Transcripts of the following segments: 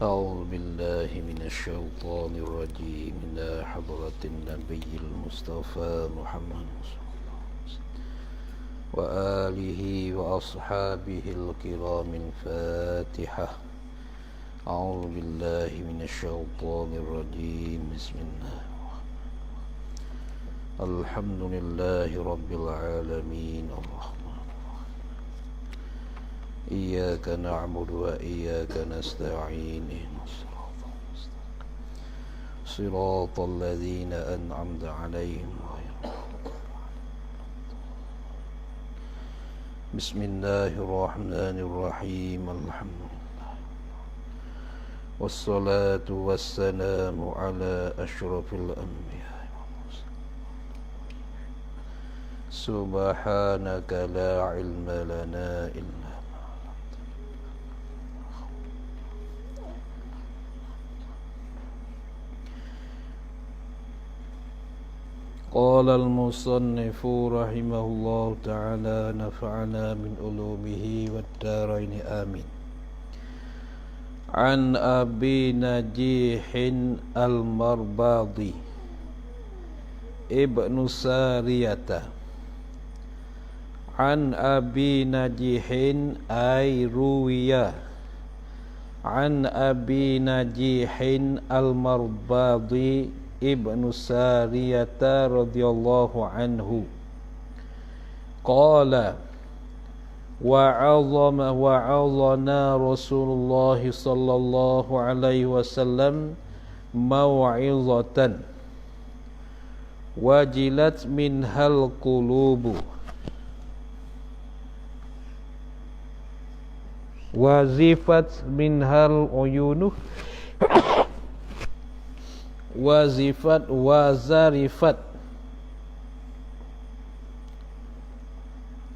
أعوذ بالله من الشيطان الرجيم إلى حضرة النبي المصطفى محمد وآله وأصحابه الكرام الفاتحة. أعوذ بالله من الشيطان الرجيم. بسم الله الحمد لله رب العالمين الرحمن إياك نعبد وإياك نستعين صراط الذين أنعمت عليهم غير بسم الله الرحمن الرحيم. الحمد لله والصلاة والسلام على أشرف الأنبياء. سبحانك لا علم لنا إلا قال المصنف رحمه الله تعالى نفعنا من علومه والدارين آمين. عن أبي نجيح المرباضي ابن سارية عن أبي نجيح أي روية عن أبي نجيح المرباضي ابن سارية رضي الله عنه قال وعظنا رسول الله صلى الله عليه وسلم موعظة وجلت منها القلوب وزفت منها العيون wazifat wazarifat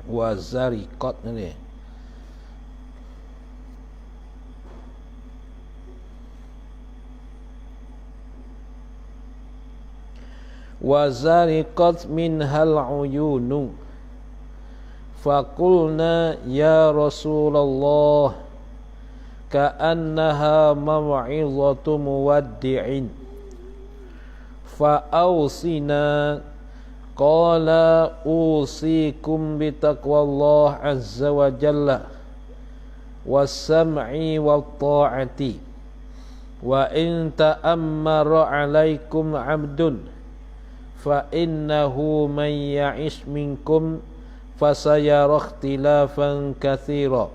wazariqat ni wazariqat minhal uyunu faqulna ya Rasulullah ka'annaha maw'izatu muwaddi'in fa'awsina qala usikum bitaqwallah azza wa jalla was-sam'i wat-ta'ati wa in ta'ammara 'alaikum 'abdun fa innahu man ya'ish minkum fasayara ikhtilafan katsira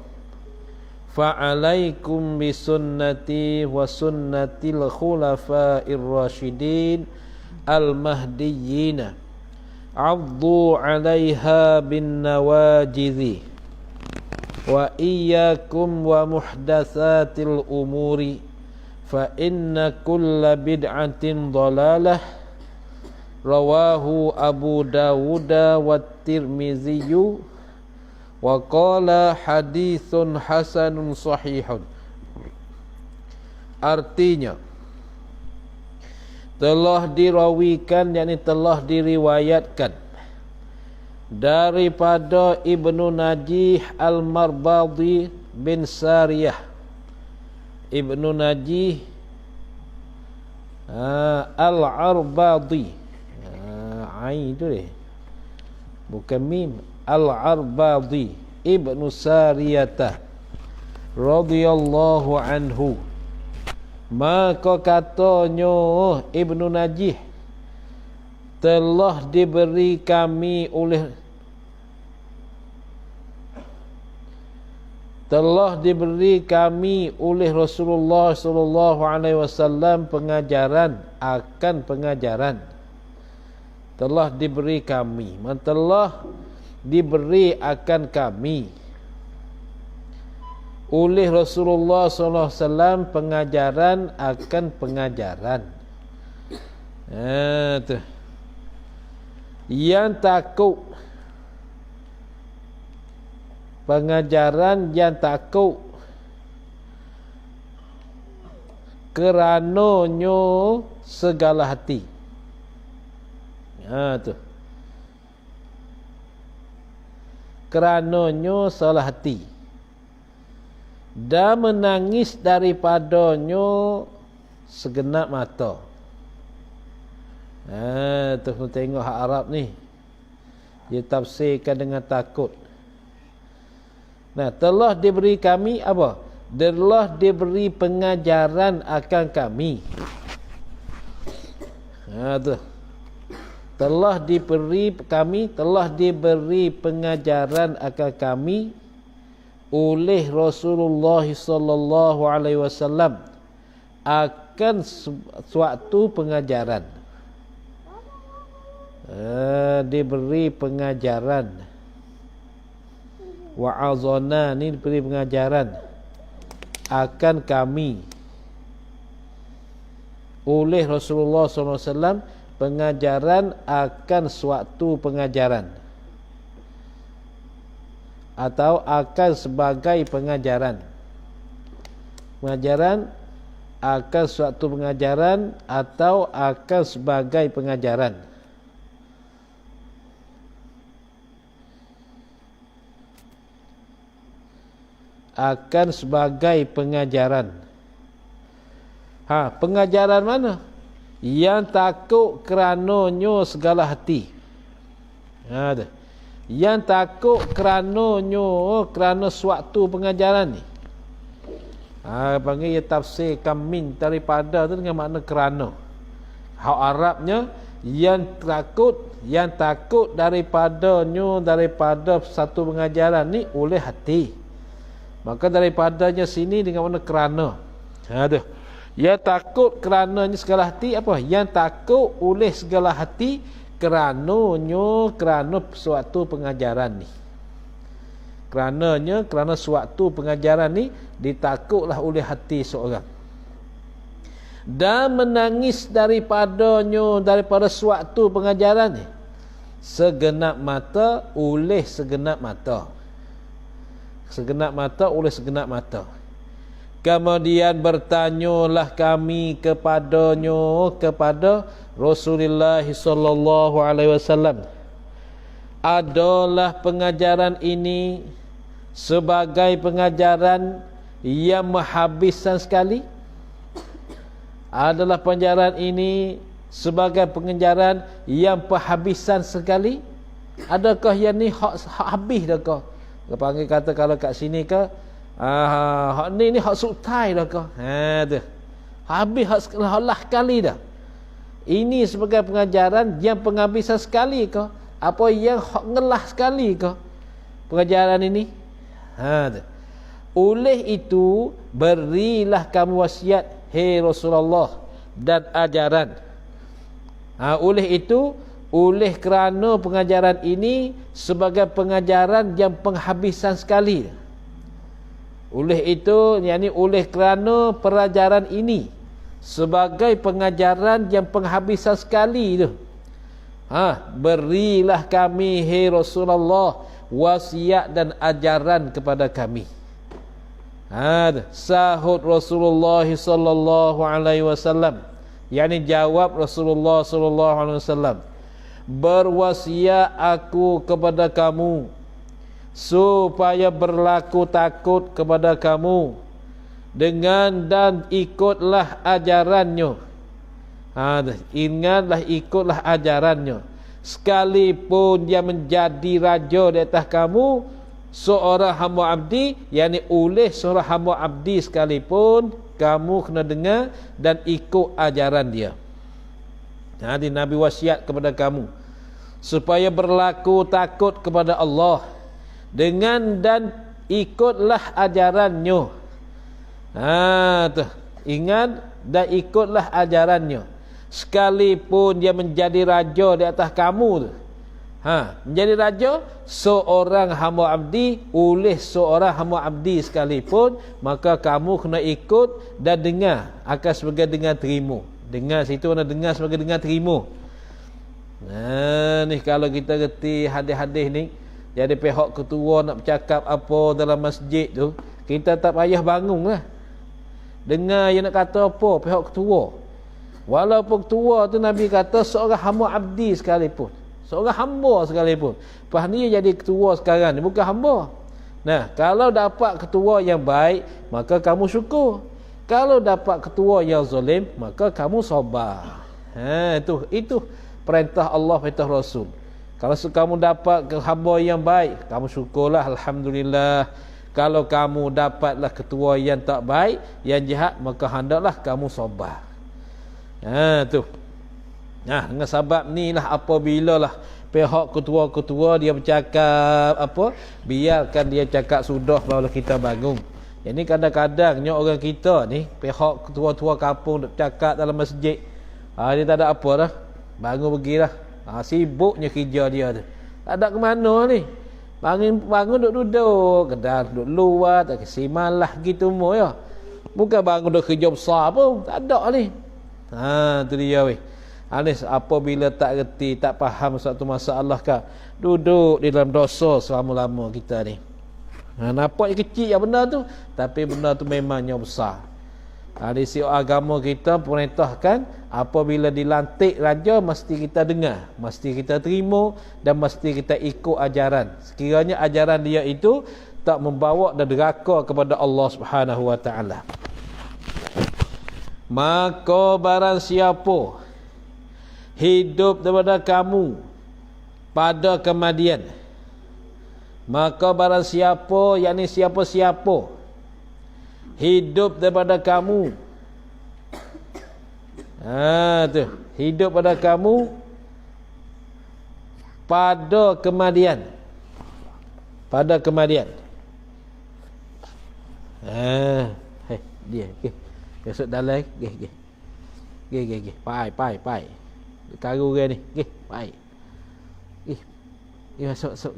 fa'alaikum bisunnati wa sunnatil khulafa'ir rasyidin al-mahdiyyin addu 'alaiha bin nawajidhi wa iyyakum wa muhdatsatil umuri fa inna kulla bid'atin dhalalah rawahu Abu Dawud wa Tirmizi wa qala haditsun hasanun sahihun. Artinya telah dirawikan, yakni telah diriwayatkan daripada Ibnu Najih Al-Marbadi bin Sariyah. Ibnu Najih Al-Arbadi, ain tu deh, bukan mim. Al-Arbadi Ibnu Sariyah radhiyallahu anhu, maka katanya Ibnu Najih telah diberi kami oleh Rasulullah sallallahu alaihi wasallam pengajaran akan pengajaran. Telah diberi kami, telah diberi akan kami oleh Rasulullah sallallahu alaihi wasallam pengajaran akan pengajaran. Yang takut, pengajaran yang takut kerananya segala hati. Kerananya salah hati. dan menangis daripadanya segenap mata. Tu tengok hak Arab ni, dia tafsirkan dengan takut. Nah, telah diberi kami apa? Telah diberi pengajaran akan kami. Tu. Telah diberi pengajaran akan kami oleh Rasulullah sallallahu alaihi wasallam akan suatu pengajaran. Diberi pengajaran. Wa'azana ni diberi pengajaran akan kami oleh Rasulullah sallallahu alaihi wasallam, pengajaran akan suatu pengajaran atau akan sebagai pengajaran. Pengajaran akan suatu pengajaran atau akan sebagai pengajaran. Akan sebagai pengajaran. Pengajaran mana? Yang takut kerananya segala hati. Yang takut kerana suatu pengajaran ni. Panggil ia tafsirkan min daripada tu dengan makna kerana. Hak Arabnya yang takut daripada satu pengajaran ni oleh hati. Maka daripadanya sini dengan makna kerana. Yang takut kerananya segala hati apa? Yang takut oleh segala hati kerana suatu pengajaran ni. Kerana suatu pengajaran ni ditakutlah oleh hati seorang. Dan menangis daripada suatu pengajaran ni segenap mata oleh segenap mata. Segenap mata oleh segenap mata. Kemudian bertanyalah kami kepada Rasulullah sallallahu alaihi wasallam, adalah pengajaran ini sebagai pengajaran yang menghabiskan sekali? Adalah pengajaran ini sebagai pengajaran yang penghabisan sekali? Adakah yang ni hak habis dah kau? Dia panggil kata kalau kat sini ke hak ni hak sutai dah kau. Tu. Habis hak lah sekali dah. Ini sebagai pengajaran yang penghabisan sekali ke? Apa yang hak ngelah sekali ke? Pengajaran ini. Tu. Oleh itu berilah kamu wasiat, hei Rasulullah, dan ajaran. Oleh kerana pengajaran ini sebagai pengajaran yang penghabisan sekali. Oleh itu, oleh kerana pelajaran ini sebagai pengajaran yang penghabisan sekali itu. Berilah kami, hei Rasulullah, wasiat dan ajaran kepada kami. Sahut Rasulullah sallallahu alaihi wasallam. Jawab Rasulullah sallallahu alaihi wasallam, berwasiat aku kepada kamu supaya berlaku takut kepada kamu dengan dan ikutlah ajarannya. Ingatlah, ikutlah ajarannya, sekalipun dia menjadi raja di atas kamu, seorang hamba abdi, oleh seorang hamba abdi sekalipun, kamu kena dengar dan ikut ajaran dia. Jadi Nabi wasiat kepada kamu supaya berlaku takut kepada Allah dengan dan ikutlah ajarannya. Ingat dan ikutlah ajarannya, sekalipun dia menjadi raja di atas kamu tu. Menjadi raja seorang hamba abdi, oleh seorang hamba abdi sekalipun, maka kamu kena ikut dan dengar, akan sebagai dengar terima. Dengar situ mana dengar sebagai dengar terima. Ni kalau kita reti hadis-hadis ni, jadi pihak ketua nak bercakap apa dalam masjid tu, kita tak payah bangun lah. Dengar yang nak kata apa pihak ketua. Walaupun ketua tu Nabi kata seorang hamba abdi sekalipun, seorang hamba sekalipun. Lepas ni jadi ketua sekarang ni bukan hamba. Nah, kalau dapat ketua yang baik, maka kamu syukur. Kalau dapat ketua yang zalim, maka kamu sabar. Itu perintah Allah, perintah Rasul. Kalau kamu dapat hamba yang baik, kamu syukurlah, alhamdulillah. Kalau kamu dapatlah ketua yang tak baik, yang jahat, maka hendaklah kamu sabar. Dengan sebab ni lah apabila lah pihak ketua-ketua dia bercakap apa, biarkan dia cakap sudah baru kita bangun. Jadi kadang-kadangnya orang kita ni, pihak ketua-ketua kampung cakap dalam masjid, dia tak ada apa dah, bangun pergilah. Sibuknya kerja dia tu, tak ada ke mana ni. Bangun duduk kedai, duduk luar, tak kasi malah gitu semua ya. Bukan bangun duduk kerja besar pun, tak ada ni. Tu dia weh. Anis apabila tak reti, tak faham satu masalah kah, duduk di dalam dosa selama-lama kita ni. Nampaknya kecil ya benda tu, tapi benda tu memangnya besar. Di sisi agama kita perintahkan apabila dilantik raja mesti kita dengar, mesti kita terima dan mesti kita ikut ajaran. Sekiranya ajaran dia itu tak membawa dan deraka kepada Allah Subhanahu wa taala. Maka barang siapa hidup daripada kamu pada kematian, maka barang siapa, yakni siapa-siapa hidup daripada kamu, hidup pada kamu pada kematian, dia masuk dalam pai karu dia ni pai masuk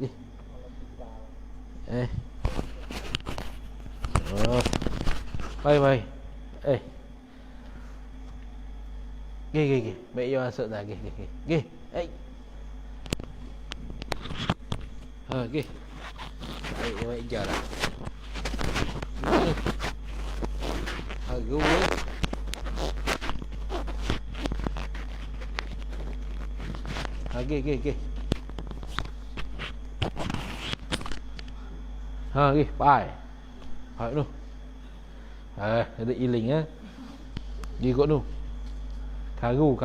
Baik. Baik, you masuk dah. Baik je lah. Haru pai. Tu. Ada iling dia ikut tu. Karu.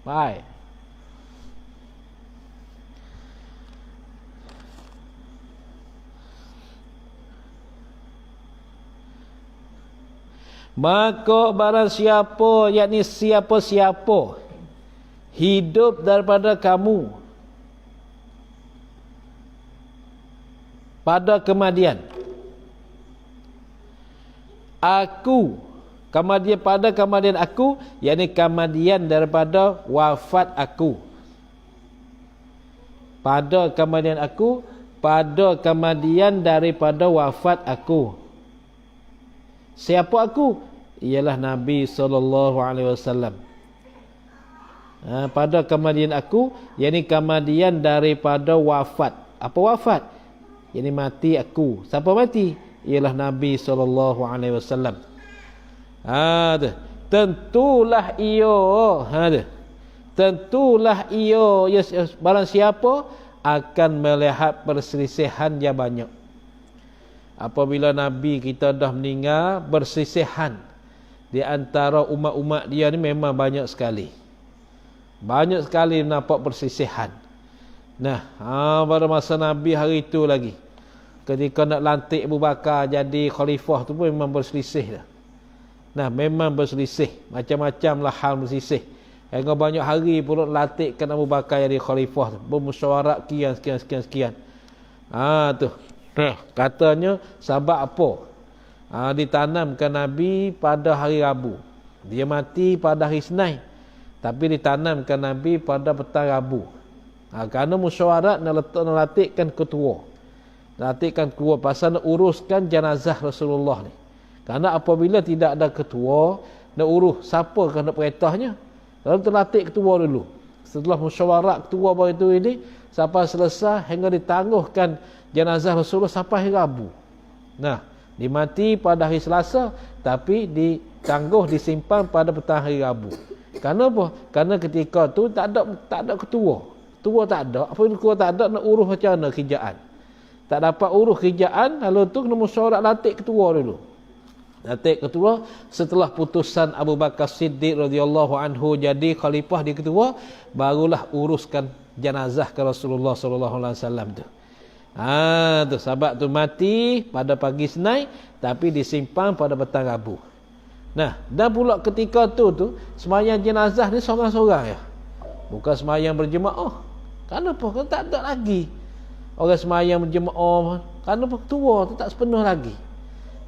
Bye. Maka barang siapa, yakni siapa-siapa hidup daripada kamu pada kematian, pada kematian aku, yakni kematian daripada wafat aku. Pada kematian aku, pada kematian daripada wafat aku. Siapa aku? Ialah Nabi SAW. Pada kematian aku, yakni kematian daripada wafat. Apa wafat? Yakni mati aku. Siapa mati? Ialah Nabi SAW. Tentulah ia barang siapa akan melihat perselisihan yang banyak. Apabila Nabi kita dah meninggal, perselisihan di antara umat-umat dia ni memang banyak sekali. Banyak sekali nampak perselisihan. Pada masa Nabi hari itu lagi, ketika nak lantik Abu Bakar jadi khalifah tu pun memang berselisih dah. Memang berselisih. Macam-macam lah hal berselisih. Hingga banyak hari pun lantikkan Abu Bakar jadi khalifah tu. Bermusyawarah sekian. Katanya sebab apa? Ditanamkan Nabi pada hari Rabu. Dia mati pada hari Senin. Tapi ditanamkan Nabi pada petang Rabu. Kerana musyawarah nak latihkan ketua. Latihkan ketua pasal nak uruskan jenazah Rasulullah ni. Kerana apabila tidak ada ketua, nak urus siapa kan nak perintahnya? Lalu terlatih ketua dulu. Setelah musyawarah ketua baru itu ini, sampai selesai hingga ditangguhkan jenazah Rasulullah sampai hari Rabu. Dimati pada hari Selasa, tapi disimpan pada petang hari Rabu. Kerana apa? Kerana ketika tu tak ada ketua. Ketua tak ada. Apabila ketua tak ada, nak urus macam mana kerjaan? tak dapat urus kerjaan, lalu tu kena mesyuarat latih ketua dulu. Latih ketua setelah putusan Abu Bakar Siddiq radhiyallahu anhu jadi khalifah di ketua, barulah uruskan jenazah ke Rasulullah sallallahu alaihi wasallam tu. Tu sahabat tu mati pada pagi Senin tapi disimpan pada petang Rabu. Nah, dan pula ketika tu sembahyang jenazah ni seorang-seorang ya. Bukan sembahyang berjemaah. Kenapa? Kan tak ada lagi orang sembahyang berjemaah. Kenapa tua tu tak sepenuh lagi.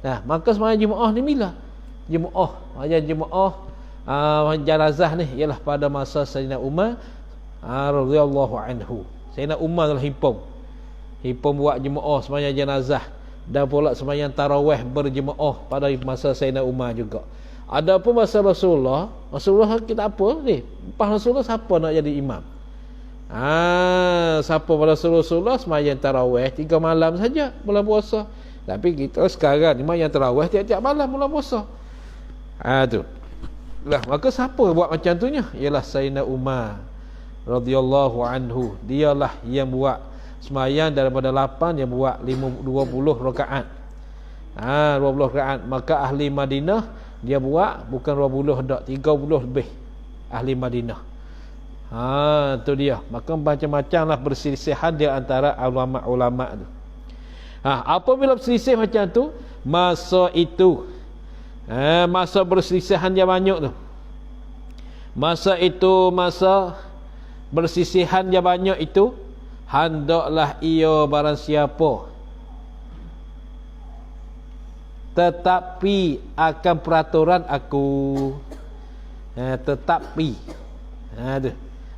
Nah, maka sembahyang jemaah ni bila? Jemaah jenazah ni ialah pada masa Sayyidina Umar radhiyallahu anhu. Sayyidina Umar telah himpun buat jemaah sembahyang jenazah dan pula sembahyang tarawih berjemaah pada masa Sayyidina Umar juga. Adapun masa Rasulullah kita apa ni? Lepas Rasulullah siapa nak jadi imam? Siapa pada Rasulullah sembahyang tarawih 3 malam saja bulan puasa. Tapi kita sekarang ni sembahyang tarawih tiap-tiap malam bulan puasa. Tu. Lah maka siapa buat macam tu nya? Ialah Sayyidina Umar radhiyallahu anhu. Dialah yang buat sembahyang daripada 8 yang buat 20 rakaat. 20 rakaat. Maka ahli Madinah dia buat bukan 20 dak, 30 lebih ahli Madinah. Tu dia. Maka macam-macamlah perselisihan di antara ulama-ulama tu. Apabila berselisih macam tu, masa itu masa perselisihan dia banyak tu. Masa bersisihan dia banyak itu, hendaklah ia barang siapa tetapi akan peraturan aku, tetapi tu.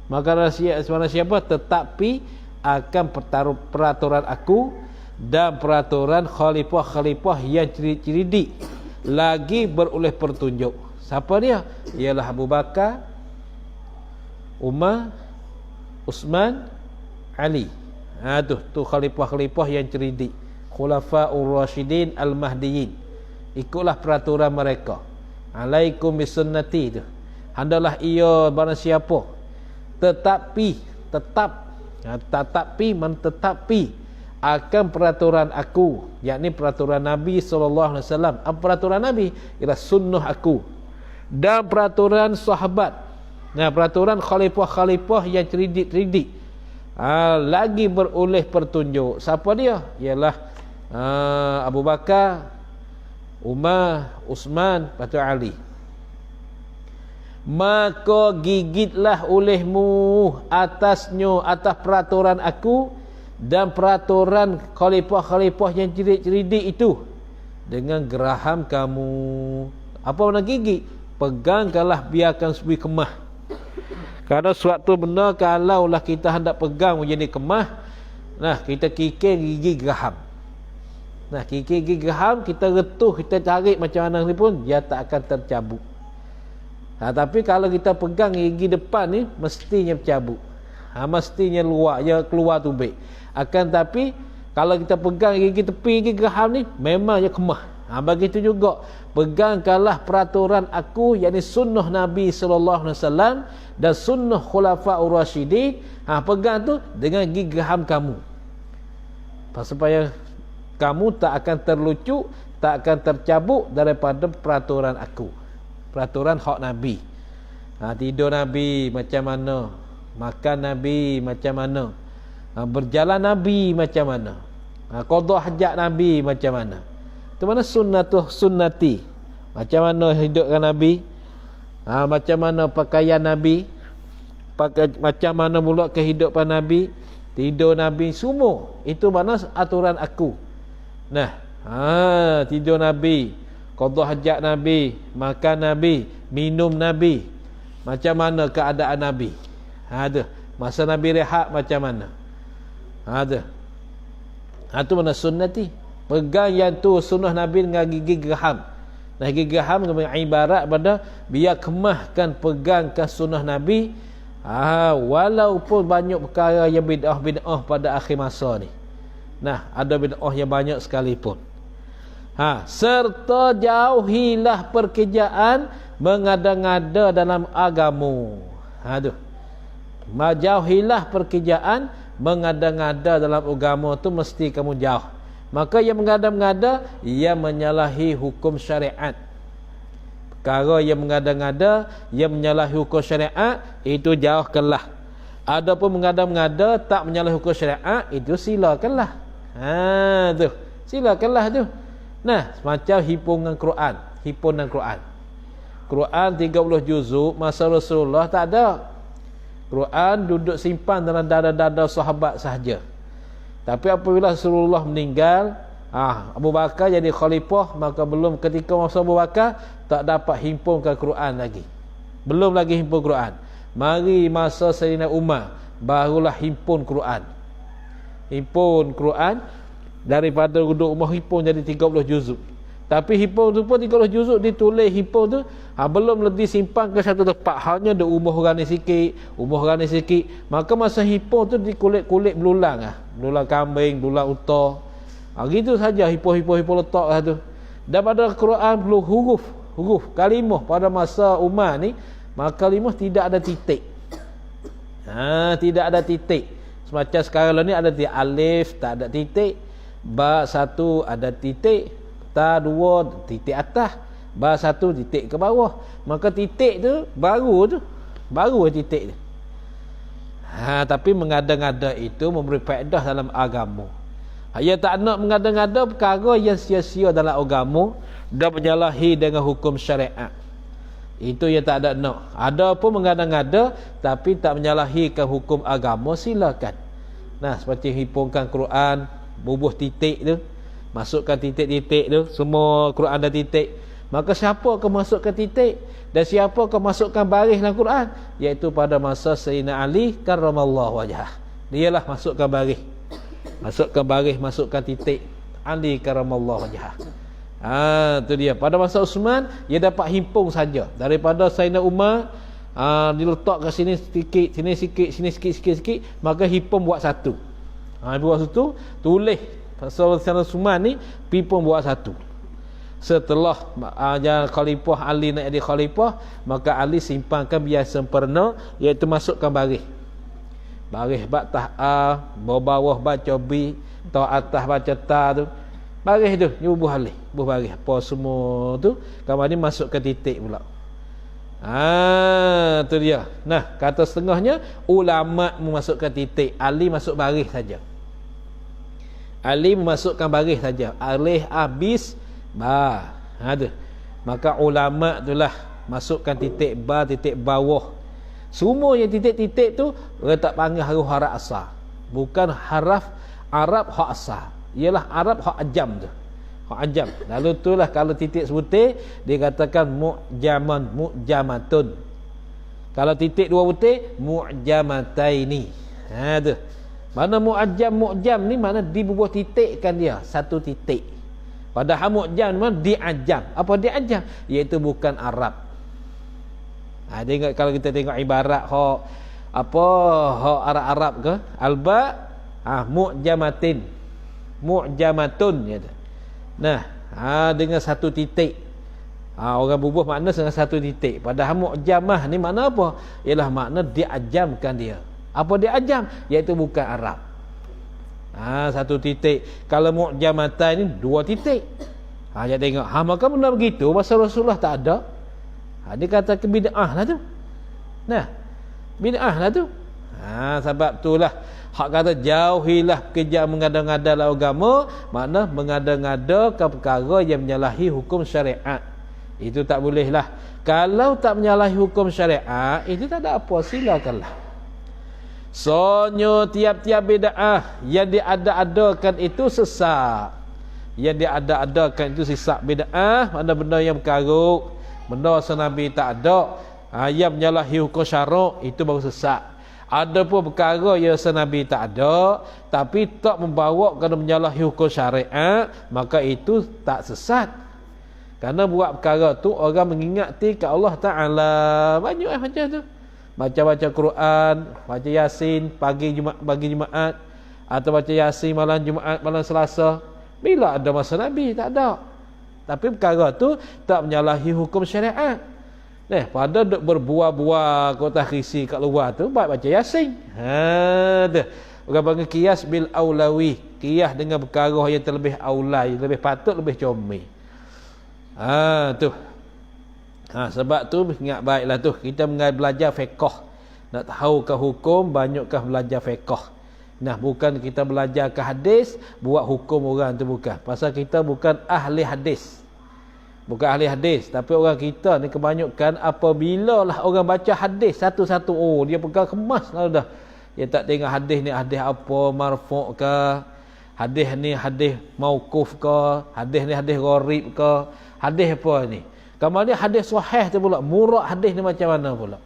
Maka barang siapa tetapi akan peraturan aku dan peraturan khalifah-khalifah yang cerdik lagi beroleh petunjuk. Siapa dia? Ialah Abu Bakar, Umar, Uthman, Ali. Tu khalifah-khalifah yang cerdik, Khulafaur Rasyidin Al-Mahdiyin. Ikutlah peraturan mereka. Alaikum bisunnati tu. Hendaklah ia barang siapa tetapi akan peraturan aku, yakni peraturan Nabi sallallahu alaihi wasallam. Apa peraturan Nabi? Ialah sunnah aku dan peraturan sahabat. Peraturan khalifah-khalifah yang cerdik lagi beroleh petunjuk. Siapa dia? Ialah Abu Bakar, Umar, Uthman, lepas tu Ali. Maka gigitlah olehmu atas peraturan aku dan peraturan khalifah-khalifah yang cerdik itu dengan geraham kamu. Apa nak gigit? Pegangkanlah, biarkan sebi kemah. Kerana suatu benda kalaulah kita hendak pegang menjadi kemah, kita kikir gigi geraham. Kikir gigi geraham, kita retuh, kita tarik macam mana pun, dia tak akan tercabut. Tapi kalau kita pegang gigi depan ni, mestinya bercabut. Mestinya keluar tubik. Akan tapi kalau kita pegang gigi tepi, gigi geraham ni, memang dia kemah. Begitu juga, pegangkanlah peraturan aku, yakni sunnah Nabi sallallahu alaihi wasallam dan sunnah Khulafaur Rasyidin. Pegang tu dengan gigi geraham kamu, supaya kamu tak akan terlucu, tak akan tercabut daripada peraturan aku, peraturan hak Nabi. Tidur Nabi macam mana, makan Nabi macam mana, berjalan Nabi macam mana, qada hajat Nabi macam mana. Itu mana sunnati. Macam mana hidupkan Nabi, macam mana pakaian Nabi, macam mana pula kehidupan Nabi, tidur Nabi, semua itu mana aturan aku. Tidur Nabi, qada hajat Nabi, makan Nabi, minum Nabi, macam mana keadaan Nabi. Masa Nabi rehat macam mana. Itu mana sunnati. Pegang yang tu sunnah Nabi dengan gigi geraham. Gigi geraham ibarat pada biar kemahkan, pegangkan sunnah Nabi. Walaupun banyak perkara yang bid'ah pada akhir masa ni. Ada bid'ah yang banyak sekalipun. Serta jauhilah perkejaan mengada-ngada dalam agama. Jauhilah perkejaan mengada-ngada dalam agama tu mesti kamu jauh. Maka yang mengada-ngada, ia menyalahi hukum syariat. Perkara yang mengada-ngada, ia menyalahi hukum syariat, itu jauhkanlah. Adapun mengada-ngada tak menyalahi hukum syariat, itu silakanlah. Tu, silakanlah tu. Nah, macam himpunan Quran, himpunan Quran. Quran 30 juzuk masa Rasulullah tak ada. Quran duduk simpan dalam dada-dada sahabat sahaja. Tapi apabila Rasulullah meninggal, Abu Bakar jadi khalifah, maka belum ketika masa Abu Bakar tak dapat himpunkan Quran lagi. Belum lagi himpun Quran. Mari masa Sayyidina Umar barulah himpun Quran. Himpun Quran daripada duduk rumah himpun jadi 30 juzuk. Tapi himpun tu pun 30 juzuk ditulis himpun tu belum lebih simpan ke satu tempat. Hanya ada umur orang ni sikit, umur orang ni sikit. Maka masa himpun tu dikulit-kulit belulang belulang kambing, belulang unta. Gitu saja himpun letak tu. Dan pada Quran perlu huruf kalimah pada masa Umar ni, maka kalimah tidak ada titik. Tidak ada titik. Semacam sekarang ni ada alif tak ada titik, ba satu ada titik, ta dua titik atas, ba satu titik ke bawah. Maka titik tu baru titik tu. Tapi mengada-ngada itu memberi faedah dalam agama. Ia tak nak mengada-ngada perkara yang sia-sia dalam agama dan menyalahi dengan hukum syariat. Itu yang tak ada nak. Ada pun mengada-ngada tapi tak menyalahikan hukum agama, silakan. Nah, seperti himpunkan Quran, bubuh titik tu, masukkan titik-titik tu, semua Quran ada titik. Maka siapa akan masukkan titik dan siapa akan masukkan baris dalam Quran? Iaitu pada masa Sayyidina Ali karramallahu wajhah. Dialah masukkan baris. Masukkan baris, masukkan titik. Ali karramallahu wajhah. Tu dia. Pada masa Uthman, ia dapat himpun saja. Daripada Sayyidina Umar, diletak ke sini sedikit, sini sikit, sini sikit, maka himpun buat satu. Buat satu, tulis. Pasal Sayyidina Uthman ni, himpun buat satu. Setelah Khalifah Ali nak jadi Khalifah, maka Ali simpankan biar sempurna, iaitu masukkan baris. Baris batas A, bawah baca B, atau atas baca ta tu. Baris tu, dia bubuh alih, bubuh baris. Apa semua tu, kemudian masuk ke titik pula. Tu dia. Nah, kata setengahnya, ulama memasukkan titik, Ali masuk baris saja. Ali memasukkan baris saja. Alih, habis, ba. Tu. Maka ulama itulah masukkan titik ba, titik bawah. Semua yang titik-titik tu, orang tak panggil haraf asal. Bukan haraf Arab hak asal. Ialah Arab hak ajam tu. Hak ajam. Lalu itulah kalau titik sebutir dikatakan mu'jamatun. Kalau titik dua butir mu'jamataini. Tu. Mana mu'jam ni mana dibubuh titikkan dia satu titik. Padahal mu'jam mana diajam. Apa diajam? Iaitu bukan Arab. Tengok kalau kita tengok ibarat hak Arab ke alba mu'jamatin, mu'jamatun gitu. Nah, dengan satu titik. Orang bubuh makna dengan satu titik. Padahal mu'jamah ni makna apa? Ialah makna diajamkan dia. Apa diajam? Iaitu bukan Arab. Satu titik. Kalau mu'jamatan ni dua titik. Jangan tengok. Maka benar begitu masa Rasulullah tak ada. Dia kata ke bid'ah lah tu. Nah, bid'ah lah tu. Sebab itulah hak kata jauhilah kerja mengada-ngada dalam agama, makna mengada-ngada ke perkara yang menyalahi hukum syariat. Itu tak boleh lah. Kalau tak menyalahi hukum syariat, itu tak ada apa, silakanlah. Soalnya tiap-tiap bid'ah yang diada-adakan itu sesat. Yang diada-adakan itu sesat bid'ah, mana benda yang berkarut, benda senabi tak ada, yang menyalahi hukum syarak, itu baru sesat. Ada pun perkara yang senabi tak ada tapi tak membawa kerana menyalahi hukum syariat, maka itu tak sesat. Kerana buat perkara tu orang mengingati ke Allah Ta'ala. Banyak macam tu. Baca-baca Quran, baca Yasin pagi Jumaat, atau baca Yasin malam Jumaat, malam Selasa. Bila ada masa Nabi? Tak ada. Tapi perkara tu tak menyalahi hukum syariat. Pada duk berbuah-buah kota khisi kat luar tu, baca Yasin. Orang panggil qiyas bil aulawi, qiyas dengan perkara yang terlebih aula, yang lebih patut, lebih comel. Tu. Sebab tu ingat baiklah tu, kita belajar fiqh. Nak tahu ke hukum, banyakkah belajar fiqh. Nah, bukan kita belajar ke hadis, buat hukum orang tu bukan. Pasal kita bukan ahli hadis. Bukan ahli hadis, tapi orang kita ni kebanyakan apabila lah orang baca hadis satu-satu, dia pegang kemas lah dah. Dia tak tengok hadis ni hadis apa, marfu' ke, hadis ni hadis mauquf ke, hadis ni hadis gharib ke, hadis apa ni. Kemudian hadis sahih tu pula, murad hadis ni macam mana pula.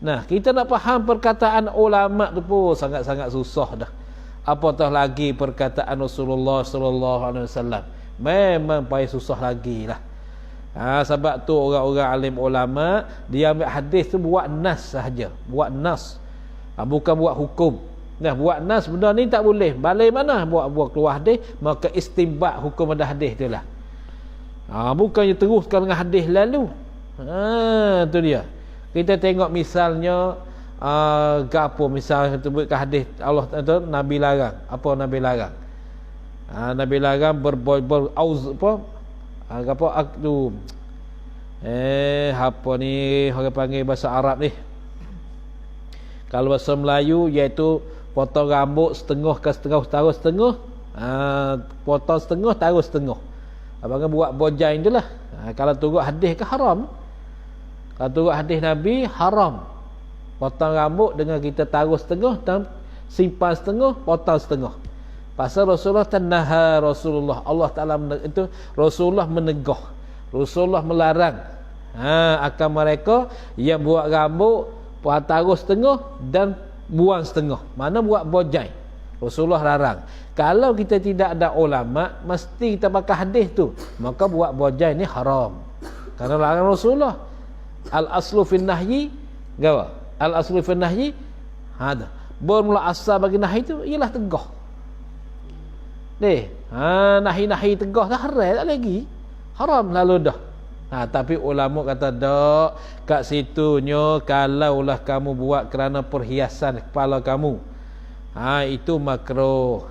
Nah, kita nak faham perkataan ulama tu pun sangat-sangat susah dah. Apatah lagi perkataan Rasulullah sallallahu alaihi wasallam. Memang payah susah lagi lah. Sebab tu orang-orang alim ulama dia ambil hadis tu buat nas sahaja, buat nas. Bukan buat hukum. Nah, buat nas benda ni tak boleh. Balai mana buat keluar hadis, maka istinbat hukum ada hadis tu lah. Bukannya teruskan dengan hadis lalu. Tu dia. Kita tengok misalnya gapo, misalnya sebut ke hadis Allah tu Nabi larang. Apa Nabi larang? Nabi larang berauz apa? Gapo akdu. Apa ni orang panggil bahasa Arab ni? Kalau bahasa Melayu iaitu potong rambut setengah ke setengah, taruh setengah. Potong setengah, taruh setengah. Abang buat bojai je lah. Kalau turut hadis ke haram? Kalau turut hadis Nabi haram. Potong rambut dengan kita taruh setengah dan simpan setengah, potong setengah. Pasal Rasulullah tanha, Rasulullah Allah Taala itu Rasulullah menegah. Rasulullah melarang akan mereka yang buat rambut taruh setengah dan buang setengah. Mana buat bojai. Rasulullah larang. Kalau kita tidak ada ulama, mesti kita pakai hadis tu, maka buat bojai ni haram. Karena larang Rasulullah. Al-aslu fin nahyi, gawa? Al-aslu fin nahyi hada. Bermula asal bagi nahi tu ialah tegah. Nahi-nahi tegah dah haram tak lagi. Haram lalu dah. Tapi ulama kata dak, kat situnya kalaulah kamu buat kerana perhiasan kepala kamu, itu makruh.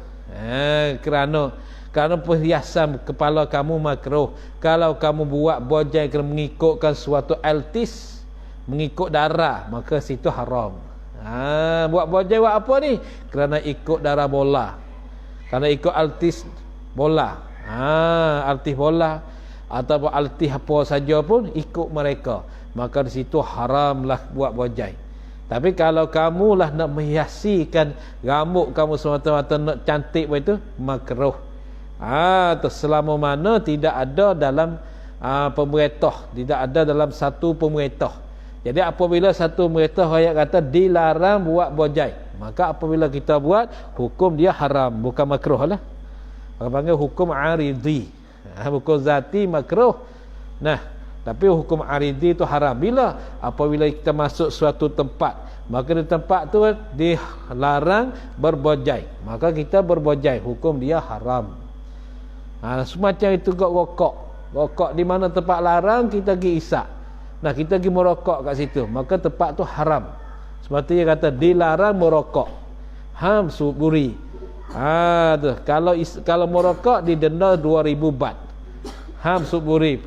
Kerana perhiasan kepala kamu makruh. Kalau kamu buat bojai kerana mengikutkan suatu altis, mengikut darah, maka situ haram. Buat bojai buat apa ni? Kerana ikut darah bola, kerana ikut altis bola, altis bola atau altis apa saja pun ikut mereka, maka di situ haramlah buat bojai. Tapi kalau kamulah nak menghiasikan rambut kamu semata-mata nak cantik begitu, makruh. Selama mana tidak ada dalam pemerintah, tidak ada dalam satu pemerintah. Jadi apabila satu pemerintah ayat kata dilarang buat bojai, maka apabila kita buat, hukum dia haram, bukan makruh lah. Orang panggil hukum aridi. Hukum zati makruh. Tapi hukum aridi itu haram. Bila? Apabila kita masuk suatu tempat, maka di tempat tu dilarang berbojai, maka kita berbojai, hukum dia haram. Semacam itu kok rokok. Rokok di mana tempat larang, kita pergi isap. Kita pergi merokok kat situ, maka tempat tu haram. Seperti dia kata dilarang merokok. Suburi. Kalau merokok didenda 2000 bat. Suburi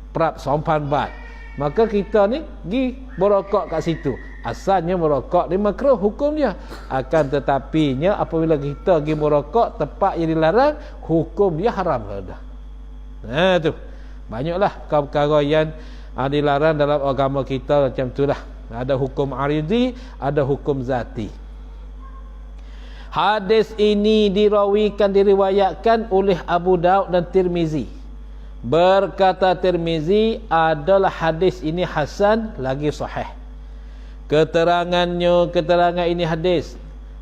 perap 9 bat. Maka kita ni pergi merokok kat situ. Asalnya merokok ni makruh hukum dia. Akan tetapinya apabila kita pergi merokok tempat yang dilarang, hukum dia haram dah. Tu. Banyaklah perkara yang dilarang dalam agama kita macam itulah. Ada hukum aridi, ada hukum zati. Hadis ini diriwayatkan oleh Abu Daud dan Tirmizi. Berkata Tirmizi, adalah hadis ini hasan lagi sahih. Keterangan ini hadis.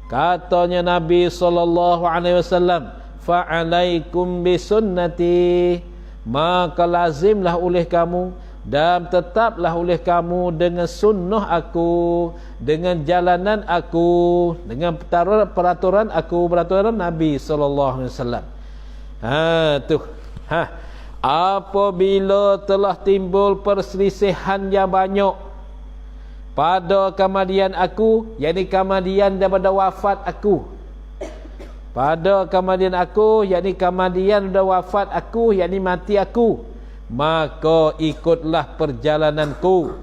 Katanya Nabi SAW, fa'alaikum bisunnati, maka lazimlah oleh kamu dan tetaplah oleh kamu dengan sunnah aku, dengan jalanan aku, dengan peraturan aku, peraturan Nabi SAW. Apabila telah timbul perselisihan yang banyak pada kemudian aku, yakni kemudian daripada wafat aku, pada kemudian aku, yakni kemudian dah wafat aku, yakni mati aku, maka ikutlah perjalananku,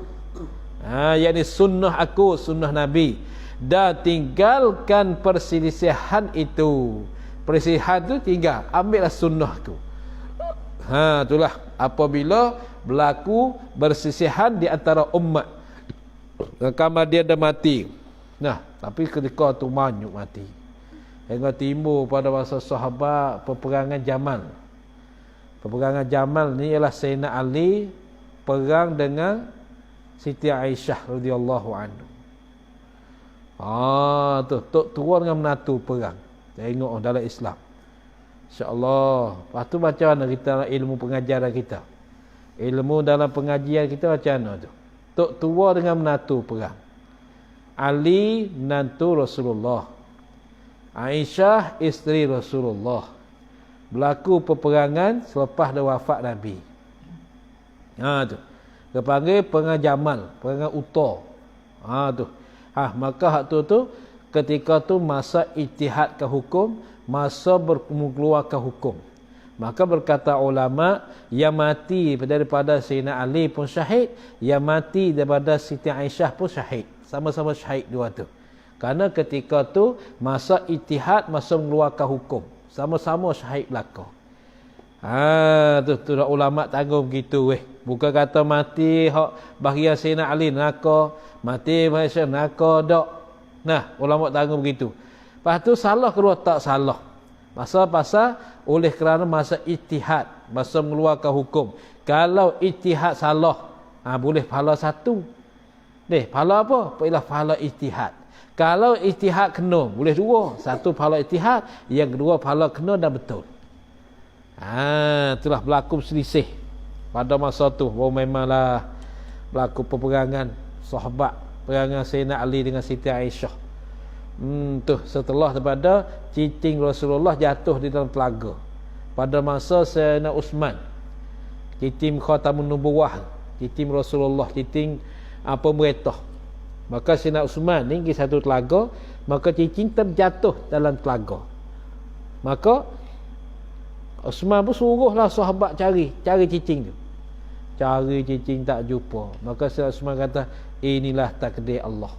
yakni sunnah aku, sunnah Nabi, dan tinggalkan perselisihan itu. Perselisihan itu tinggal, ambillah sunnahku. Itulah apabila berlaku perselisihan di antara umat, kemudian dah mati. Nah, tapi ketika tu banyak mati. Hingga timbul pada masa sahabat peperangan Jamal. Peperangan Jamal ni ialah Sayyidina Ali perang dengan Siti Aisyah radhiyallahu anhu. Tu tok tua dengan menatu perang. Tengok dalam Islam. Insya-Allah. Lepas tu macam mana kita ilmu pengajaran kita? Ilmu dalam pengajian kita macam mana tu? Tok tua dengan menatu perang. Ali menantu Rasulullah. Aisyah isteri Rasulullah. Berlaku peperangan selepas dah wafat Nabi. Tu. Dia panggil perang Jamal, perang Uta. Tu. Maka hak tu ketika tu masa ijtihad ke hukum, masa mengeluarkan hukum. Maka berkata ulama, yang mati daripada Sayyidina Ali pun syahid, yang mati daripada Siti Aisyah pun syahid. Sama-sama syahid dua tu. Kerana ketika tu masa ijtihad, masa mengeluarkan hukum, sama-sama syahid belaka. Tu ulama tanggung begitu weh. Bukan kata mati hak bahagian Sayyidina Ali neraka, mati Aisyah neraka dak. Nah, ulama tanggung begitu. Lepas tu salah kedua tak salah. Pasal oleh kerana masa ijtihad, masa mengeluarkan hukum. Kalau ijtihad salah, boleh pahala satu. Pahala apa? Ialah pahala ijtihad. Kalau ijtihad kena, boleh dua. Satu pahala ijtihad, yang kedua pahala kena dan betul. Itulah berlaku selisih pada masa tu. Memanglah berlaku peperangan sahabat, peperangan Sayyidina Ali dengan Siti Aisyah. Setelah daripada cicing Rasulullah jatuh di dalam telaga. Pada masa Sayyidina Uthman, cicing Khatamun Nubuwah, cicing Rasulullah, cicing pemerintah. Maka Sayyidina Uthman ni pergi satu telaga, maka cicing terjatuh dalam telaga. Maka Uthman pun suruhlah sahabat cari cicing tu. Cari cicing tak jumpa. Maka Sayyidina Uthman kata, inilah takdir Allah.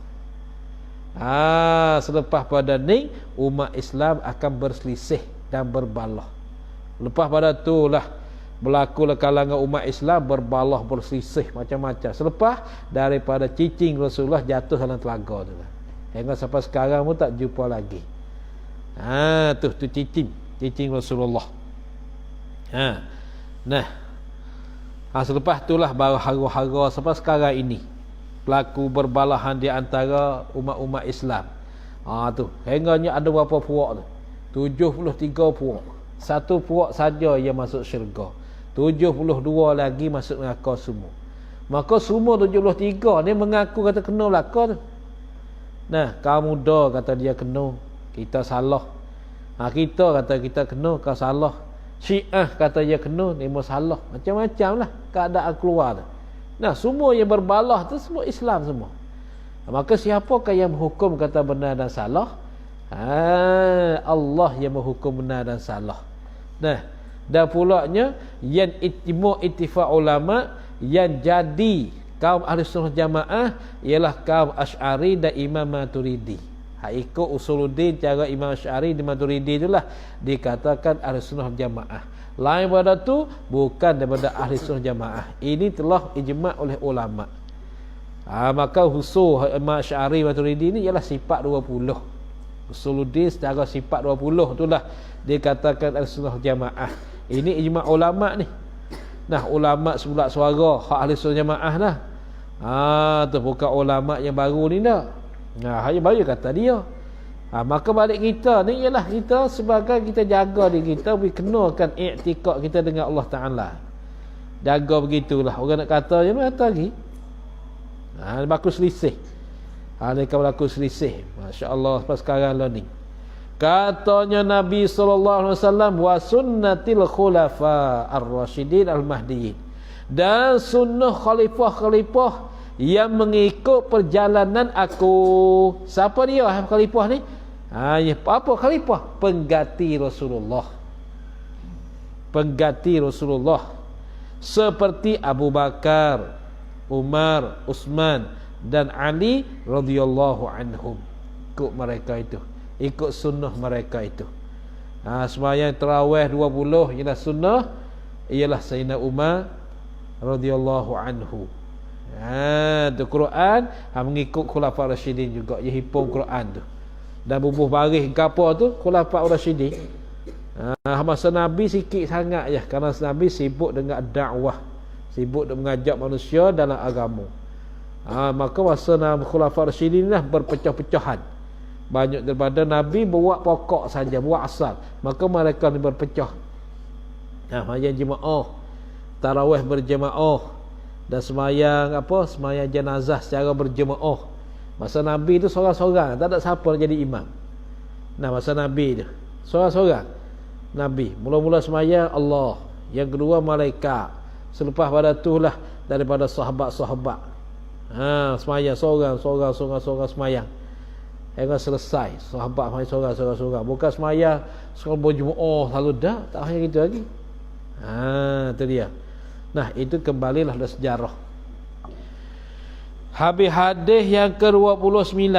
Selepas pada ni umat Islam akan berselisih dan berbalah. Lepas pada tu lah berlakulah kalangan umat Islam berbalah, berselisih macam-macam. Selepas daripada cicing Rasulullah jatuh dalam telaga tu lah. Hingga sampai sekarang pun tak jumpa lagi. Tu cicing Rasulullah. Selepas itulah baru hara-hara sampai sekarang ini berlaku berbalahan di antara umat-umat Islam. Tu hingganya ada berapa puak tu? 73 puak. Satu puak saja yang masuk syurga. 72 lagi masuk neraka semua. Maka semua 73 ni mengaku kata kena belaka tu. Nah, kamu muda kata dia kena, kita salah. Kita kata kita kena, kau salah. Syiah kata dia kena, ni salah. Macam-macam lah keadaan keluar tu. Nah, semua yang berbalah tu semua Islam semua. Maka siapakah yang menghukum kata benar dan salah? Allah yang menghukum benar dan salah. Nah, dan pulaknya yang ittifaq ulama yang jadi kaum ahli sunnah jamaah ialah kaum Asy'ari dan Imam Maturidi. Ikut usuluddin cara Imam Asy'ari dan Maturidi itulah dikatakan ahli sunnah jamaah. Lain pada tu bukan daripada ahli sunnah jamaah. Ini telah ijma' oleh ulama. Maka usul Imam Asy'ari Maturidi ni ialah sifat 20. Usuluddin secara sifat 20 itulah dikatakan ahli sunnah jamaah. Ini ijma' ulama ni. Nah, ulama sebulat suara hak ahli sunnah jamaah lah. Tu bukan ulama yang baru ni dah. Yang baru kata dia. Maka balik kita ni ialah kita sebagai kita jaga diri kita, kenakan i'tikad kita dengan Allah Ta'ala. Jaga begitulah. Orang nak kata je kata lagi. Berlaku selisih. Ni kalau berlaku selisih. Masya Allah pas sekarang lah ni. Katanya Nabi SAW, wa sunnatil khulafa ar-rasyidin al-mahdiyin, dan sunnah khalifah-khalifah yang mengikut perjalanan aku. Siapa dia khalifah ni? Apa khalifah? Pengganti Rasulullah. Pengganti Rasulullah. Seperti Abu Bakar, Umar, Utsman dan Ali radhiyallahu anhum. Ikut mereka itu. Ikut sunnah mereka itu. Sembahyang tarawih 20 ialah sunnah, ialah Sayyidina Umar radhiyallahu anhu. Tu Quran mengikut Khulafaur Rasyidin juga, dia hipung Quran tu. Dan bubuh baris gapo tu Khulafaur Rasyidin. Masa Nabi sikit sangat je, kerana Nabi sibuk dengan dakwah, sibuk dengan mengajak manusia dalam agama. Maka masa Khulafaur Rasyidin lah berpecah-pecahan. Banyak daripada Nabi buat pokok saja, buat asal. Maka mereka ni berpecah. Semayang jemaah, tarawih berjemaah, dan semayang semayang jenazah secara berjemaah. Masa Nabi tu seorang-seorang, tak ada siapa nak jadi imam. Masa Nabi tu seorang-seorang Nabi. Mula-mula semayang Allah, yang kedua malaikat, selepas pada tu lah daripada sahabat-sahabat. Semayang seorang semayang. Hingga selesai sahabat mai seorang-seorang. Bukan semayang seorang berjemaah selalu dah, tak hanya gitu lagi. Itu dia. Itu kembalilah dari sejarah. Habis hadis yang ke-29.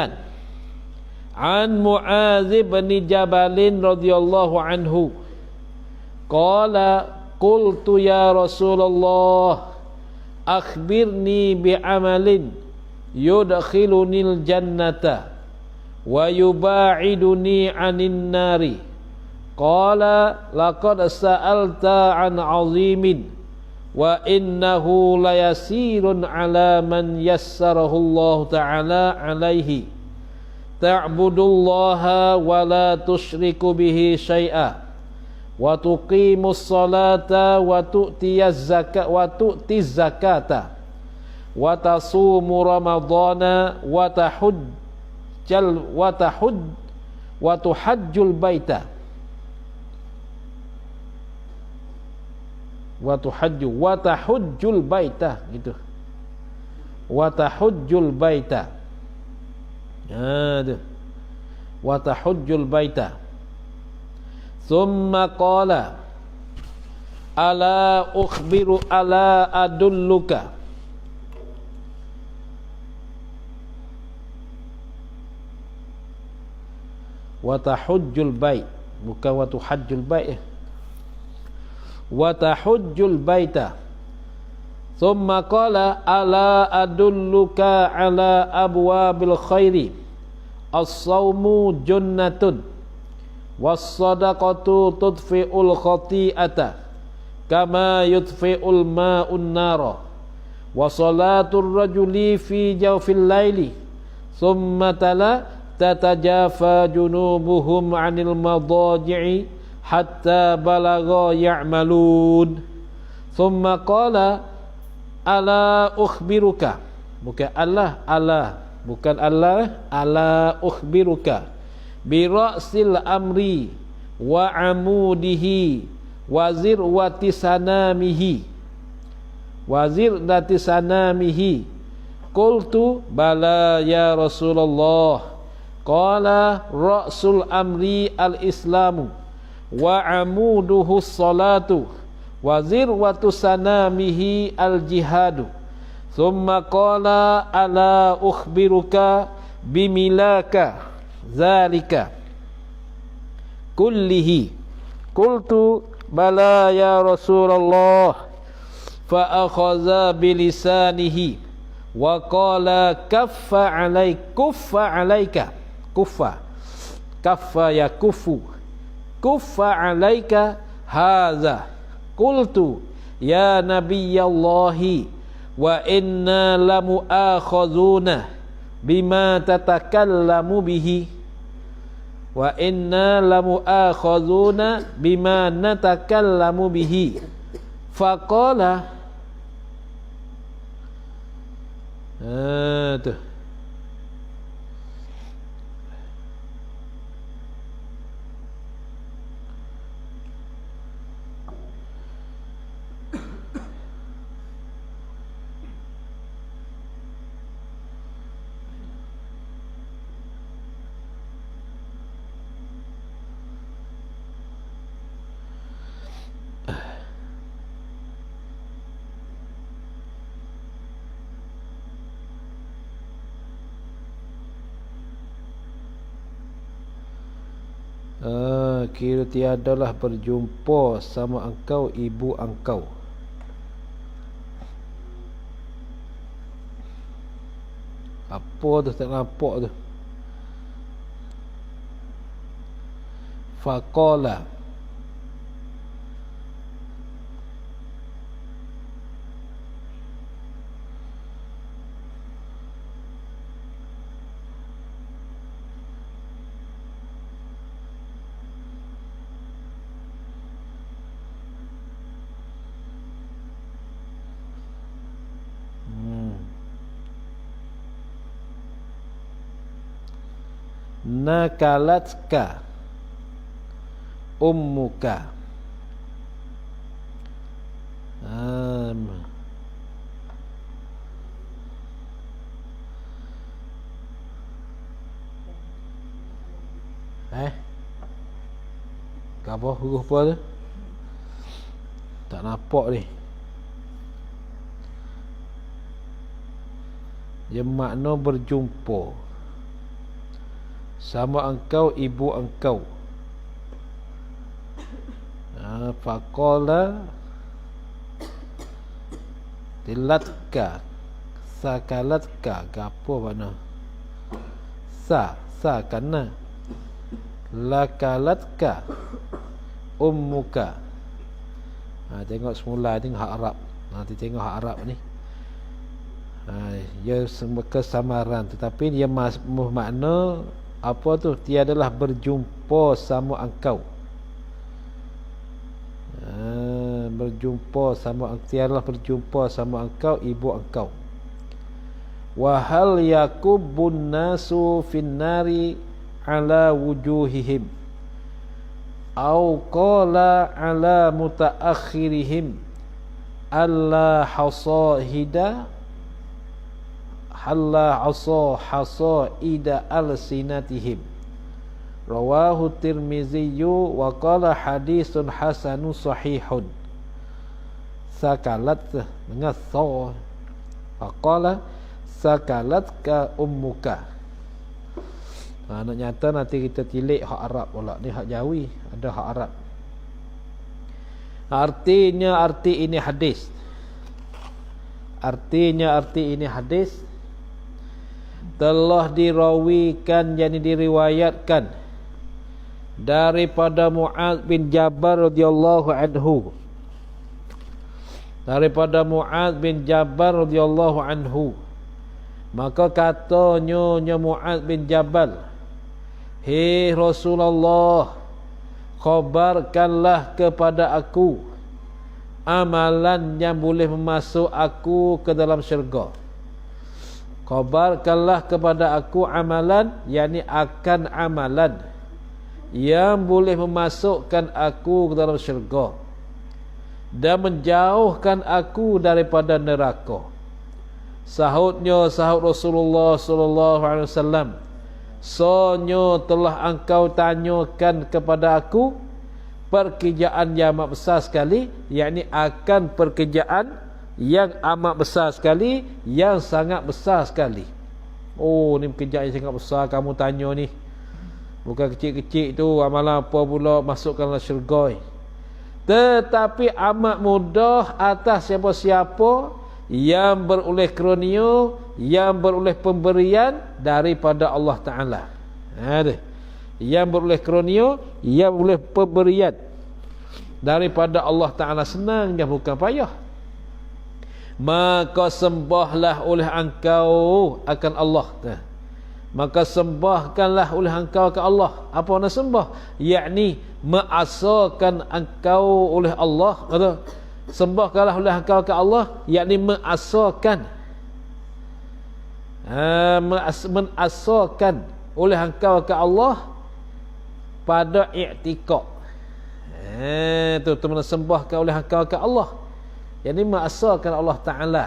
An Mu'adz bin Jabal radhiyallahu anhu. Qala qultu ya Rasulullah akhbirni bi'amalin yudkhilunil jannata wa yuba'iduni 'anin nari. Qala laqad sa'alta 'an 'azimin wa innahu layasirun 'ala man yassarahu Allah ta'ala 'alaihi. Ta'budullaha wa la tusyriku bihi syai'a wa tuqimus salata wa tu'tiyaz zakata wa tasumu ramadhana wa tuhajjul baita wa tahujjul baita gitu. Wa tahujjul baita. Wa tahujjul baita. Thumma qala ala ukhbiru ala adulluka wa tahujjul bait, bukan wa tuhajjul bait. Wa tahujjul baita. Thumma qala ala adulluka ala abwabil khairi as-sawmu junnatun was-sadaqatu tudfi'ul khati'ata kama yudfi'ul ma'un nara wa salatul rajuli fi jawfil laili. Thumma tala tatajafa junubuhum 'anil madaji'i hatta balagha ya'malun. Thumma qala ala ukhbiruka, bukan Allah, bukan Allah, ala ukhbiruka bi ra'sil amri wa amudihi wa zirwati sanamihi qultu bala ya Rasulullah. Qala ra'sul amri al-islamu wa amuduhu salatu wa zirwatu sanamihi al-jihadu. Thumma qala ala ukhbiruka bimilaka zalika kullihi. Qultu bala ya Rasulullah. Fa akhadha bilisanihi wa qala kaffa alayka kuffa alayka hadza. Qultu ya nabiyallahi wa inna lamu'akhazuna bima tatakallamu bihi wa inna lamu'akhazuna bima natakallamu bihi. Faqala tuh Kira tiadalah berjumpa sama engkau ibu engkau. Apa tu tak nampak tu? Faqala. Nakalatka ummuka. Apa huruf apa tu? Tak nampak ni. Dia makna berjumpa sama engkau ibu engkau. Faqala tilatka sakalatka. Gapo mana? Sa kana lakalatka ummuka. Tengok semula ni hak Arab. Nanti tengok hak Arab ni. Ia kesamaran, tetapi dia makna apa tu? Tiadalah berjumpa sama engkau. Tiadalah berjumpa sama engkau ibu engkau. Wa hal yakubun nasu finnari ala wujuhihim au qala ala mutaakhirihim alla hasahida halla hasaida al-sinatihim. Rawahu Tirmizi wa qala hadisun hasanun sahihun. Sakalat dengan sa. Faqala sakalatka ummuka. Nak nyata nanti kita tilik hak Arab pula. Ni hak Jawi, ada hak Arab. Artinya arti ini hadis. Telah dirawikan, yakni diriwayatkan daripada Mu'adz bin Jabal radhiyallahu anhu. Maka katanya Mu'adz bin Jabal, "Hei Rasulullah, khabarkanlah kepada aku amalan yang boleh memasuk aku ke dalam syurga." Khabarkanlah kepada aku amalan, yakni akan amalan yang boleh memasukkan aku ke dalam syurga dan menjauhkan aku daripada neraka. Sahut Rasulullah sallallahu alaihi wasallam, "Sonyo telah engkau tanyakan kepada aku pekerjaan yang amat besar sekali," yakni akan pekerjaan yang amat besar sekali, yang sangat besar sekali. Oh, ni pekerjaan yang sangat besar kamu tanya ni. Bukan kecil-kecil tu amalan apa pula masukkan dalam syurga. Tetapi amat mudah atas siapa-siapa yang beroleh karunia, yang beroleh pemberian daripada Allah Ta'ala. Yang beroleh karunia, yang beroleh pemberian daripada Allah Ta'ala. Senang je, bukan payah. Maka sembahlah oleh engkau akan Allah. Maka sembahkanlah oleh engkau ke Allah. Apa nak sembah? Yakni mengasakan engkau oleh Allah. Sembahkanlah oleh engkau ke Allah, yakni mengasakan. Menasakan oleh engkau ke Allah pada i'tikad. Tu sembahkan oleh engkau ke Allah. Yang ini mengasakan Allah Ta'ala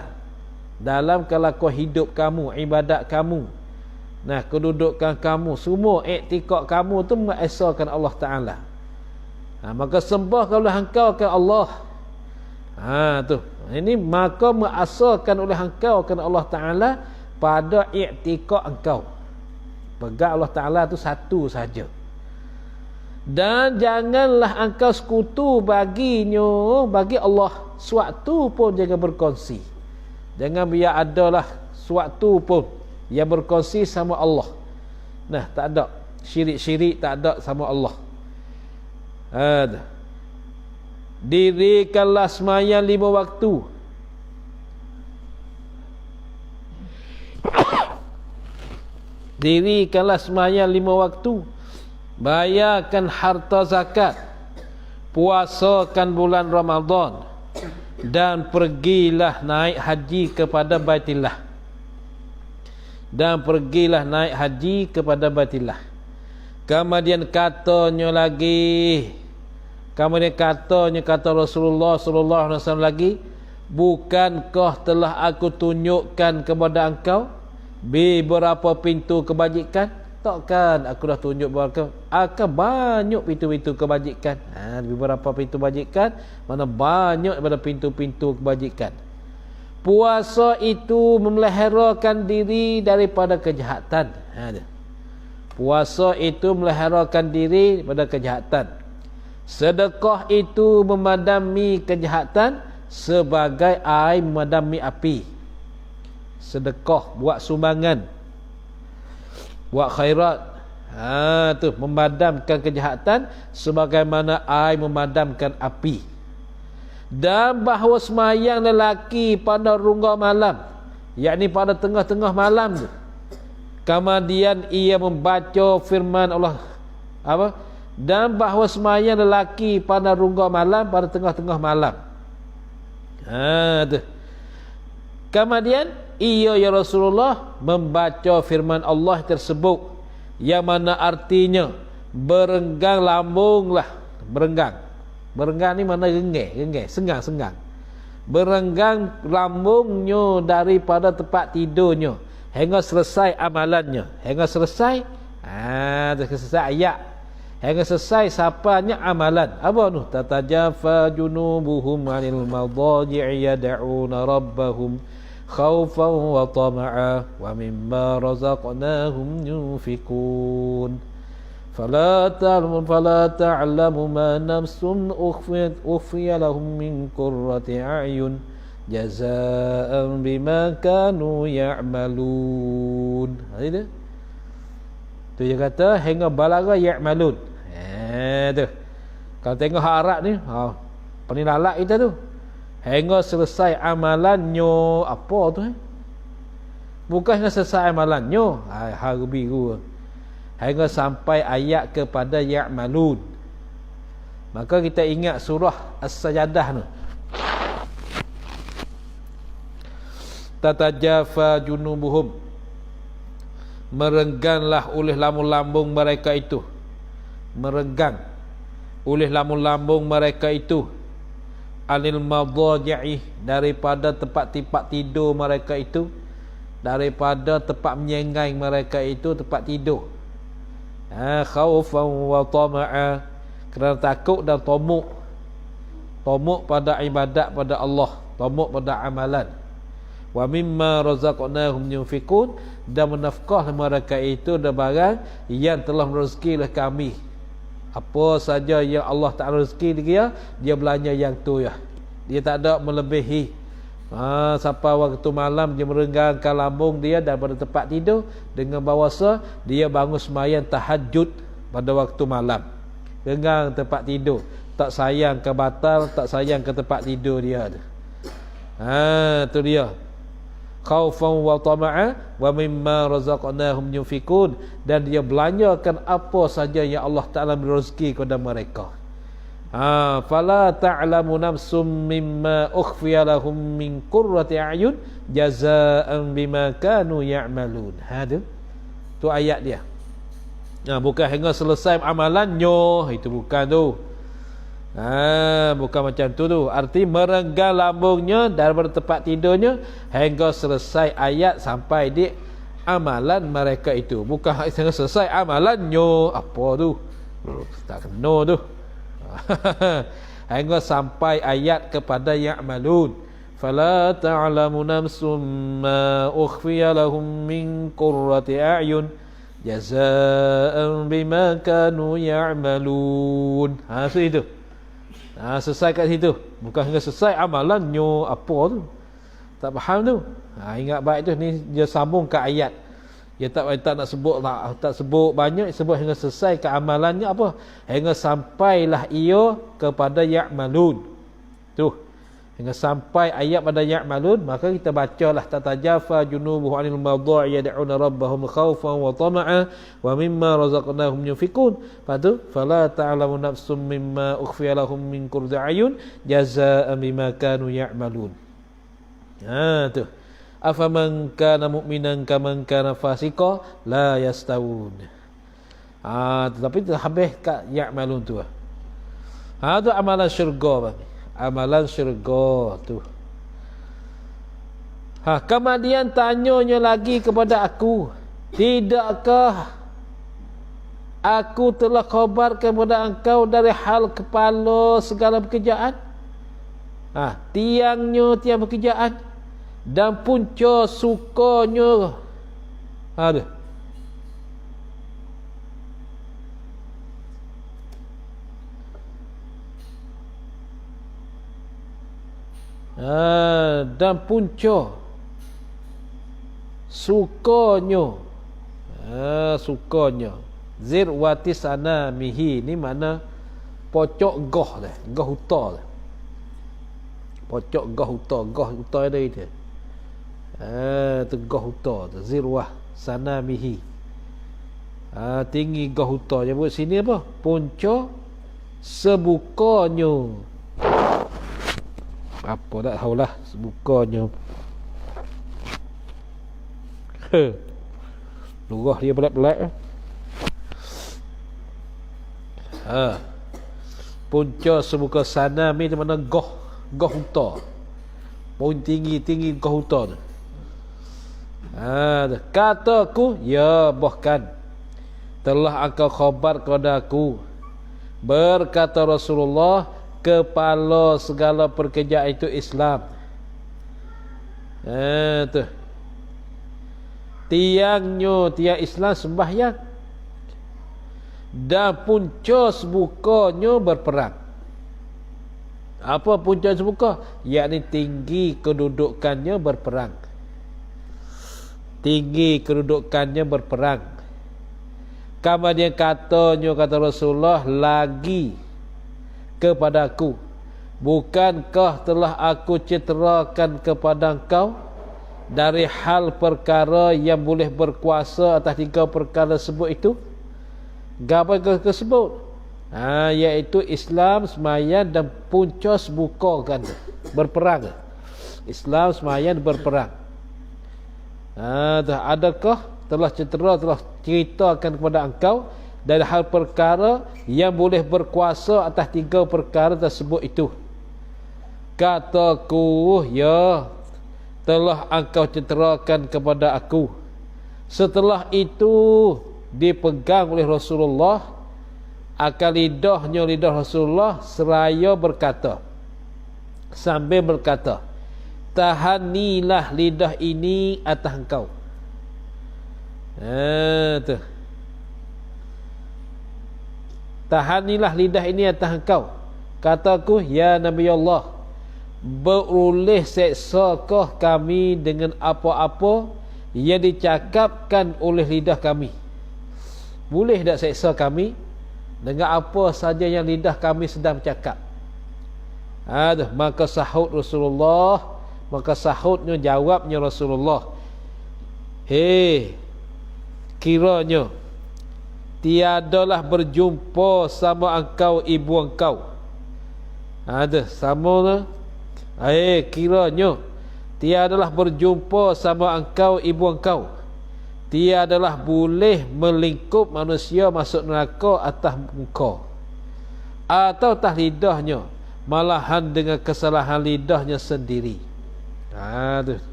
dalam kelakuan hidup kamu, ibadat kamu, kedudukan kamu, semua i'tikad kamu tu mengasakan Allah Ta'ala. Maka sembahkan oleh engkau ke Allah. Tu. Ini maka mengasakan oleh engkau ke Allah Ta'ala pada i'tikad engkau. Pegang Allah Ta'ala tu satu saja. Dan janganlah engkau sekutu baginya, bagi Allah suatu pun jangan berkongsi. Jangan biar adalah suatu pun yang berkongsi sama Allah. Nah, tak ada syirik-syirik, tak ada sama Allah. Dirikanlah sembahyang 5 waktu. Dirikanlah sembahyang 5 waktu. Bayarkan harta zakat. Puasakan bulan Ramadan. Dan pergilah naik haji kepada Baitillah. Dan pergilah naik haji kepada Baitillah. Kemudian katanya lagi, kata Rasulullah sallallahu alaihi wasallam lagi, bukankah telah aku tunjukkan kepada engkau beberapa pintu kebajikan? Takkan aku dah tunjuk beberapa, akan banyak pintu-pintu kebajikan. Beberapa pintu kebajikan, mana banyak daripada pintu-pintu kebajikan. Puasa itu memeliharakan diri daripada kejahatan. Puasa itu memeliharakan diri daripada kejahatan. Sedekah itu memadami kejahatan sebagai air memadami api. Sedekah, buat sumbangan, buat khairat, tu memadamkan kejahatan sebagaimana air memadamkan api. Dan bahawa semayang lelaki pada rungga malam, yakni pada tengah-tengah malam tu, kemudian ia membaca firman Allah dan bahawa semayang lelaki pada rungga malam, pada tengah-tengah malam. Tu. Kemudian ia ya Rasulullah membaca firman Allah tersebut, yang mana artinya berenggang lambunglah. Berenggang ni mana renggang, senggang. Berenggang lambungnya daripada tempat tidurnya hingga selesai amalannya. Hingga selesai ayat. Hingga selesai sapanya amalan. Apa tu? Tatajafa junubuhum 'anil madaji'i yad'una rabbahum khaufan wa tama'a wa mimma razaqnahum yunfikun. فلا تعلم ما نفس أخفي لهم من قرة أعين جزاء بما كانوا يعملون. Itu tu dia kata hingga balaga ya'malun. Tu kalau tengok Arab ni, penilalak kita tu, hingga selesai amalannya. Apa tu? Bukan hingga selesai amalannya, haru biru, hingga sampai ayat kepada ya'malun. Maka kita ingat surah As-Sajadah tu. Tatajafa junubuhum, merengganglah oleh lambung-lambung mereka itu. Merenggang oleh lambung-lambung mereka itu, anil madaji'i, daripada tempat-tempat tidur mereka itu, daripada tempat menyenggai mereka itu, tempat tidur. Khaufan wa tama'a, kerana takut dan tomuk pada ibadat pada Allah, tomuk pada amalan. Wa mimma razaqnahum yunfikun, dan menafkah mereka itu dari barang yang telah merezekilah kami. Apa saja yang Allah Ta'ala rezeki dia belanja yang tu ya. Dia tak ada melebihi. Sampai waktu malam dia merenggangkan lambung dia daripada tempat tidur dengan bahasa dia bangun sembahyang tahajud pada waktu malam. Renggang tempat tidur, tak sayang ke batal, tak sayang ke tempat tidur dia. Tu dia. Khaufan wa tama'a wa mimma razaqnahum yunfikun, dan dia belanjakan apa saja yang Allah Ta'ala beri rezeki kepada mereka. Fala ta'lamu nafsum mimma ukhfiya lahum min qurrati a'yun jazaa'an bima kanu ya'malun. Tu ayat dia. Bukan hingga selesai amalannya, itu bukan tu. Bukan macam tu. Arti merenggang lambungnya daripada tempat tidurnya hingga selesai ayat sampai di amalan mereka itu. Bukan hingga selesai amalannya. Apa tu? Tak kena tu. Hingga sampai ayat kepada ya'malun. Fala ta'lamu nafsum ma ukhfiya lahum min qurrati a'yun Jazaa'an bima kanu ya'malun. Itu. Selesai kat situ. Bukan hingga selesai amalannya apa tu. Tak faham tu. Ingat baik tu, ni dia sambung ke ayat. Dia tak nak sebut tak sebut banyak, sebut hingga selesai ke amalannya apa? Hingga sampailah ia kepada ya'malun. Tu. Hingga sampai ayat pada ya'malun, maka kita bacalah tatajafa junubuhu 'anil madha'i yad'una rabbahum khaufan wa tama'a wa mimma razaqnahum yunfikun. Lepas tu fala ta'lamu nafsum mimma ukhfiya lahum min qurrati a'yun jazaa'an bima kanu ya'malun. Tu. Afaman kana mu'minan kaman kana fasiqa la yastawun. Tetapi habis kat ya'malun tu. Tu amalan syurga bang. Amalan syurga tu. Kemudian tanyanya lagi kepada aku, tidakkah aku telah khabar kepada engkau dari hal kepala segala pekerjaan? Tiang pekerjaan dan punca sukanya. Dan punca sukanya. Sukanya zirwati sanamihi, ni mana pocok goh dah, goh uta dah. Pocok goh uta ada itu. Tu goh uta tu, zirwah sanamihi. Tinggi goh uta. Dia buat sini apa? Punca sebukanya. Apa tak tahulah sebukanya. Lurah dia pelat-pelat. Punca sebuka sanami di mana goh uta. Pun tinggi goh uta tu. Kataku, ya bahkan telah engkau khabar kepada aku, berkata Rasulullah, kepala segala pekerjaan itu Islam. Tu. Tiang Islam sembahyang. Dan punca sebukanya berperang. Apa punca sebuka? Yakni tinggi kedudukannya berperang. Tinggi kedudukannya berperang. Kemudian kata Rasulullah lagi kepadaku, bukankah telah aku ceterakan kepada engkau dari hal perkara yang boleh berkuasa atas 3 perkara sebut itu? Apa yang kau sebut? Iaitu Islam, semayan dan punca sebuka kan, berperang. Islam, semayan, berperang. Adakah telah ceritakan kepada engkau dari hal perkara yang boleh berkuasa atas 3 perkara tersebut itu? Kataku, ya, telah engkau ceritakan kepada aku. Setelah itu dipegang oleh Rasulullah, akan lidah Rasulullah seraya berkata, sambil berkata, tahanilah lidah ini atas engkau. Tu. Tahanilah lidah ini atas engkau. Kataku, ya Nabi Allah, beroleh seksakah kami dengan apa-apa yang dicakapkan oleh lidah kami? Boleh tak seksa kami dengan apa saja yang lidah kami sedang bercakap? Maka sahutnya jawabnya Rasulullah, kiranya tiadalah berjumpa sama engkau ibu engkau. Kiranya tiadalah berjumpa sama engkau ibu engkau, tiadalah boleh melingkup manusia masuk neraka atas muka atau atas lidahnya, malahan dengan kesalahan lidahnya sendiri.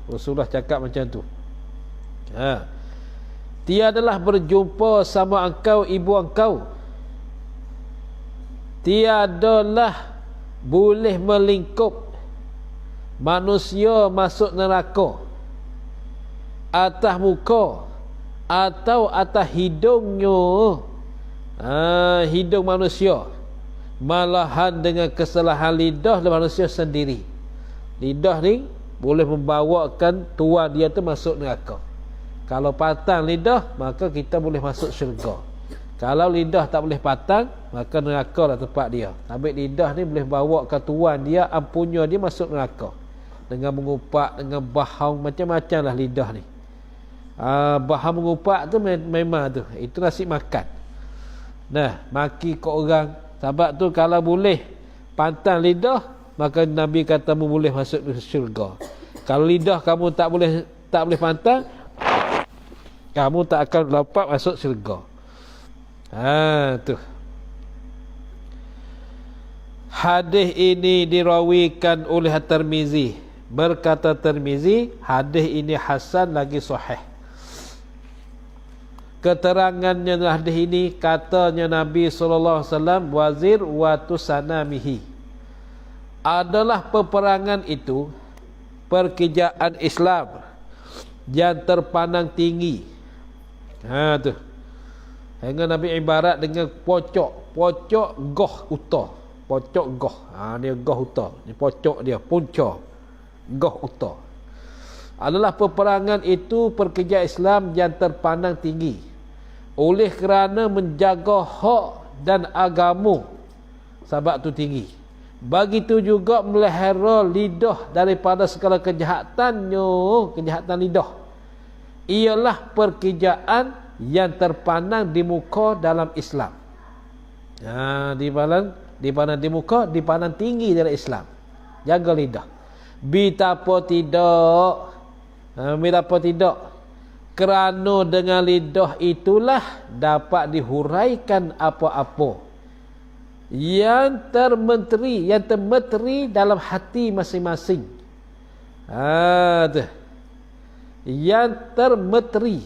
Rasulullah cakap macam tu. Tiadalah berjumpa sama engkau ibu engkau, tiadalah boleh melingkup manusia masuk neraka atas muka atau atas hidungnya, hidung manusia, malahan dengan kesalahan lidah manusia sendiri. Lidah ni boleh membawakan tuan dia tu masuk neraka. Kalau patang lidah, maka kita boleh masuk syurga. Kalau lidah tak boleh patang, maka neraka lah tempat dia. Tapi lidah ni boleh bawa ke tuan dia, ampunya dia masuk neraka. Dengan mengupak, dengan bahang, macam-macam lah lidah ni. Bahang mengupak tu memang tu, itu nasi makan. Nah, maki ke orang. Sebab tu kalau boleh pantang lidah, maka Nabi kata boleh masuk ke syurga. Kalau lidah kamu tak boleh pantang, kamu tak akan dapat masuk syurga. Tu. Hadis ini dirawikan oleh At-Tirmizi. Berkata Tirmizi, hadis ini hasan lagi sahih. Keterangannya hadis ini, katanya Nabi SAW, wazir wa tusanamihi, adalah peperangan itu perkejaan Islam yang terpandang tinggi. Tu. Hingga Nabi ibarat dengan pocok goh uta. Pocok goh. Ni goh uta. Ni pocok dia, punca goh uta. Adalah peperangan itu perkejaan Islam yang terpandang tinggi oleh kerana menjaga hak dan agama. Sebab tu tinggi. Begitu juga melihara lidah daripada segala kejahatannya. Kejahatan lidah ialah perkejaan yang terpandang di muka dalam Islam. Dipandang di muka, dipandang tinggi dalam Islam. Jaga lidah. Betapa tidak, kerana dengan lidah itulah dapat dihuraikan apa-apa yang termeteri dalam hati masing-masing. Yang termeteri.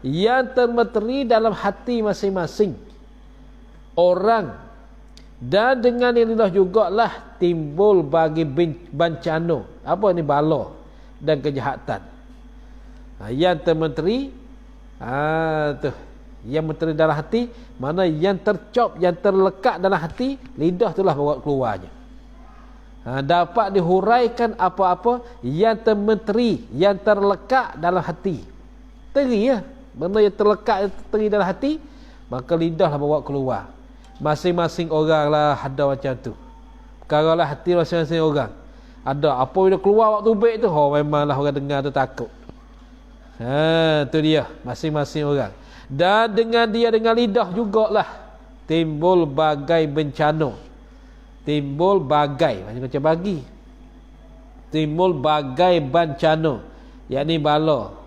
Yang termeteri dalam hati masing-masing orang, dan dengan inilah jugalah timbul bagi bencana. Apa ni? Bala dan kejahatan. Yang termenteri, yang menteri dalam hati, mana yang tercop, yang terlekat dalam hati, lidah itulah bawa keluarnya. Dapat dihuraikan apa-apa yang termenteri, yang terlekat dalam hati. Teri ya, benda yang terlekat, teri dalam hati, maka lidahlah bawa keluar. Masing-masing orang lah ada macam tu. Perkara lah hati masing-masing orang. Ada apa bila keluar waktu baik tu, memanglah orang dengar tu takut. Tu dia, masing-masing orang. Dan dengan dia, dengan lidah jugalah timbul bagai bencana. Timbul bagai, macam bagi. Timbul bagai bencana, yakni bala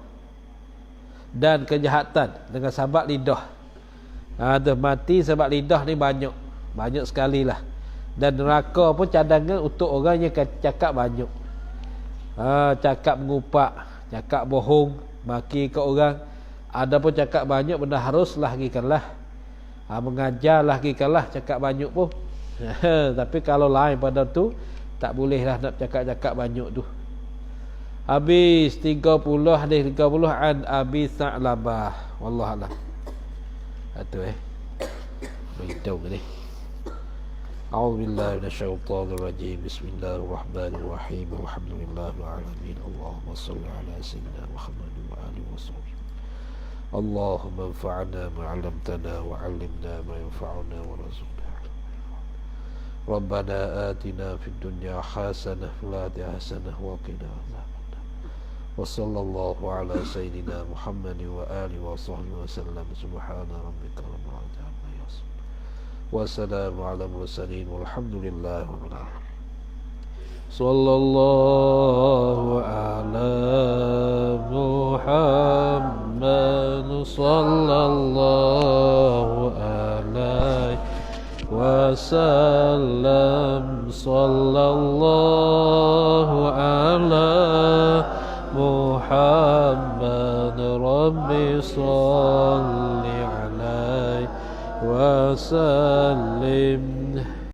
dan kejahatan dengan sebab lidah. Ada mati sebab lidah ni banyak sekali lah. Dan neraka pun cadangan untuk orang yang cakap banyak. Cakap mengupak, cakap bohong, maki ke orang. Ada pun cakap banyak, benda haruslah gikanlah. Mengajarlah gikanlah, cakap banyak pun. Tapi kalau lain pada tu, tak bolehlah nak cakap-cakap banyak tu. Habis 30, hadis 30 an Abi Sa'labah. Wallahualam. Itu beritahu ni. A'udzubillahi minasyaitonir rajim. Bismillahirrahmanirrahim. Alhamdulillahil alamin. Allahumma shalli ala sayyidina Muhammad wa alihi wasahbihi. Allahumma anfa'na ma 'allamtana wa 'allimna ma yanfa'una wa rzuqna. Rabbana atina fid dunya hasanah wa fil akhirati hasanah wa qina adzabannar. Wa sallallahu ala sayyidina Muhammad wa alihi wa sahbihi wa sallam. Subhana rabbika rabbil izzati amma yasifun. Wa salamun ala mursalin walhamdulillahi rabbil alamin. Sallallahu ala Muhammad sallallahu alaihi wasallam. Sallallahu ala Muhammad Rabbi salli alaihi wa sallim